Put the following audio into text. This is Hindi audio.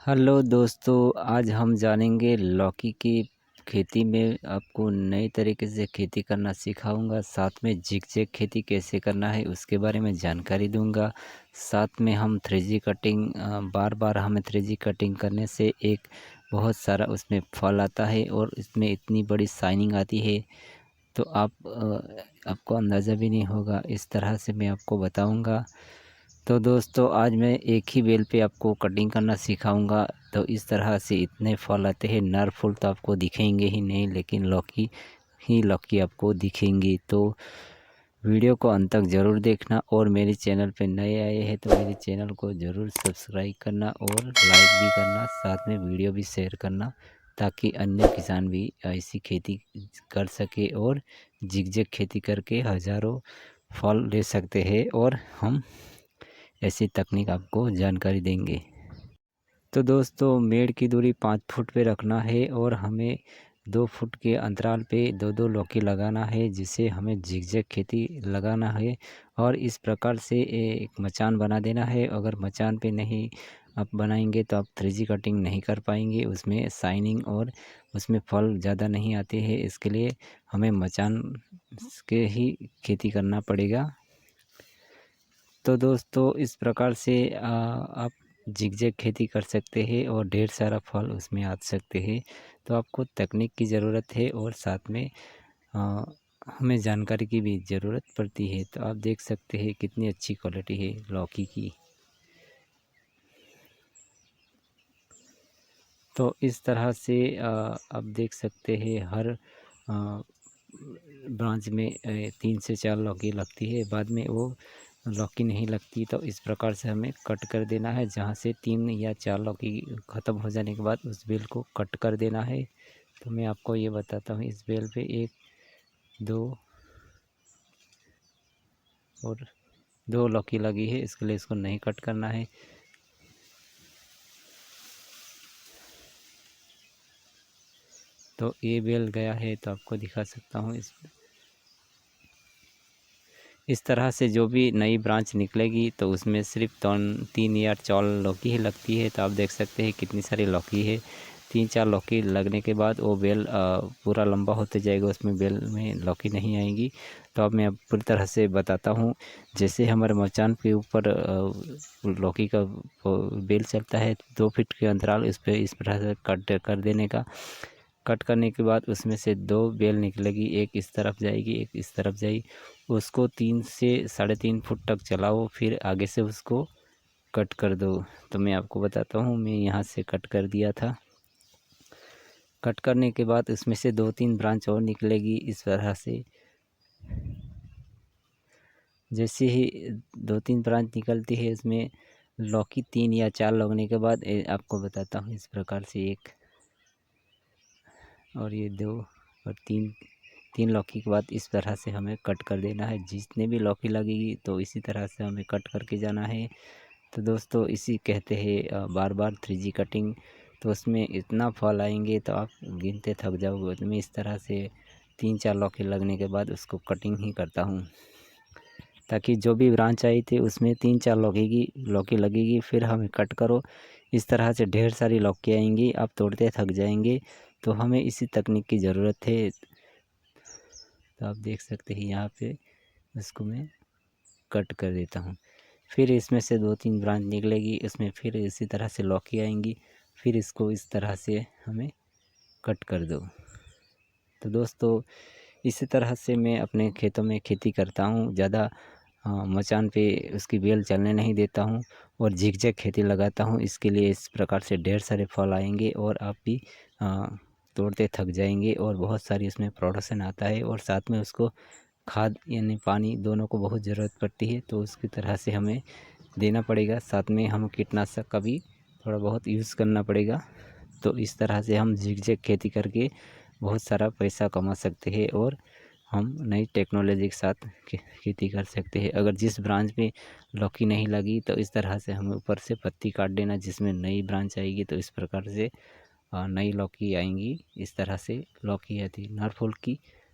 हेलो दोस्तों, आज हम जानेंगे लौकी की खेती में आपको नए तरीके से खेती करना सिखाऊंगा। साथ में जिगजैग खेती कैसे करना है उसके बारे में जानकारी दूंगा। साथ में हम 3G कटिंग बार बार हमें 3G कटिंग करने से एक बहुत सारा उसमें फल आता है और इसमें इतनी बड़ी शाइनिंग आती है तो आपको अंदाज़ा भी नहीं होगा। इस तरह से मैं आपको बताऊंगा। तो दोस्तों, आज मैं एक ही बेल पे आपको कटिंग करना सिखाऊंगा। तो इस तरह से इतने फल आते हैं। नर फूल तो आपको दिखेंगे ही नहीं, लेकिन लौकी ही लौकी आपको दिखेंगी। तो वीडियो को अंत तक ज़रूर देखना और मेरे चैनल पे नए आए हैं तो मेरे चैनल को ज़रूर सब्सक्राइब करना और लाइक भी करना। साथ में वीडियो भी शेयर करना ताकि अन्य किसान भी ऐसी खेती कर सके और जिगजैग खेती करके हज़ारों फल ले सकते हैं। और हम ऐसी तकनीक आपको जानकारी देंगे। तो दोस्तों, मेड़ की दूरी 5 फुट पे रखना है और हमें 2 फुट के अंतराल पे दो दो लौकी लगाना है, जिसे हमें जिगजैग खेती लगाना है। और इस प्रकार से एक मचान बना देना है। अगर मचान पे नहीं आप बनाएंगे तो आप 3G कटिंग नहीं कर पाएंगे, उसमें शाइनिंग और उसमें फल ज़्यादा नहीं आते हैं। इसके लिए हमें मचान के ही खेती करना पड़ेगा। तो दोस्तों, इस प्रकार से आप जिगजैग खेती कर सकते हैं और ढेर सारा फल उसमें आ सकते हैं। तो आपको तकनीक की ज़रूरत है और साथ में आ, हमें जानकारी की भी ज़रूरत पड़ती है। तो आप देख सकते हैं कितनी अच्छी क्वालिटी है लौकी की। तो इस तरह से आप देख सकते हैं हर ब्रांच में 3 से 4 लौकी लगती है। बाद में वो लौकी नहीं लगती तो इस प्रकार से हमें कट कर देना है। जहाँ से 3 या 4 लौकी ख़त्म हो जाने के बाद उस बेल को कट कर देना है। तो मैं आपको ये बताता हूँ, इस बेल पे 1 2 और 2 लौकी लगी है, इसके लिए इसको नहीं कट करना है। तो ये बेल गया है तो आपको दिखा सकता हूँ। इस तरह से जो भी नई ब्रांच निकलेगी तो उसमें सिर्फ 3 या 4 लौकी ही लगती है। तो आप देख सकते हैं कितनी सारी लौकी है। 3-4 लौकी लगने के बाद वो बेल पूरा लंबा होते जाएगा, उसमें बेल में लौकी नहीं आएंगी। तो अब मैं पूरी तरह से बताता हूँ। जैसे हमारे मचान के ऊपर लौकी का बेल चलता है 2 फीट के अंतराल इस पर इस तरह से कट कर देने का। कट करने के बाद उसमें से 2 बेल निकलेगी, एक इस तरफ जाएगी एक इस तरफ जाएगी। उसको 3 से 3.5 फुट तक चलाओ, फिर आगे से उसको कट कर दो। तो मैं आपको बताता हूँ, मैं यहाँ से कट कर दिया था। कट करने के बाद इसमें से 2-3 ब्रांच और निकलेगी इस तरह से। जैसे ही 2-3 ब्रांच निकलती है इसमें लौकी 3 या 4 लगने के बाद आपको बताता हूँ इस प्रकार से 1 और ये 2 और 3 लौकी के बाद इस तरह से हमें कट कर देना है। जितने भी लौकी लगेगी तो इसी तरह से हमें कट करके जाना है। तो दोस्तों, इसी कहते हैं बार बार 3G कटिंग। तो उसमें इतना फल आएंगे तो आप गिनते थक जाओगे। तो मैं इस तरह से 3-4 लौकी लगने के बाद उसको कटिंग ही करता हूँ, ताकि जो भी ब्रांच आई थी उसमें 3-4 लौकी लगेगी, फिर हमें कट करो। इस तरह से ढेर सारी लौकी आएंगी, आप तोड़ते थक जाएंगे। तो हमें इसी तकनीक की ज़रूरत है। तो आप देख सकते हैं यहाँ पे इसको मैं कट कर देता हूँ। फिर इसमें से 2-3 ब्रांच निकलेगी, इसमें फिर इसी तरह से लौकी आएंगी, फिर इसको इस तरह से हमें कट कर दो। तो दोस्तों, इसी तरह से मैं अपने खेतों में खेती करता हूँ। ज़्यादा मचान पे उसकी बेल चलने नहीं देता हूँ और झिकझैक खेती लगाता हूँ। इसके लिए इस प्रकार से ढेर सारे फल आएंगे और आप भी तोड़ते थक जाएंगे और बहुत सारी उसमें प्रोडक्शन आता है। और साथ में उसको खाद यानी पानी दोनों को बहुत ज़रूरत पड़ती है, तो उसकी तरह से हमें देना पड़ेगा। साथ में हम कीटनाशक का भी थोड़ा बहुत यूज़ करना पड़ेगा। तो इस तरह से हम झिकझैक खेती करके बहुत सारा पैसा कमा सकते हैं और हम नई टेक्नोलॉजी के साथ खेती कर सकते हैं। अगर जिस ब्रांच में लौकी नहीं लगी तो इस तरह से हमें ऊपर से पत्ती काट देना, जिसमें नई ब्रांच आएगी तो इस प्रकार से नई लौकी आएंगी। इस तरह से लौकी आती है नर फूल की।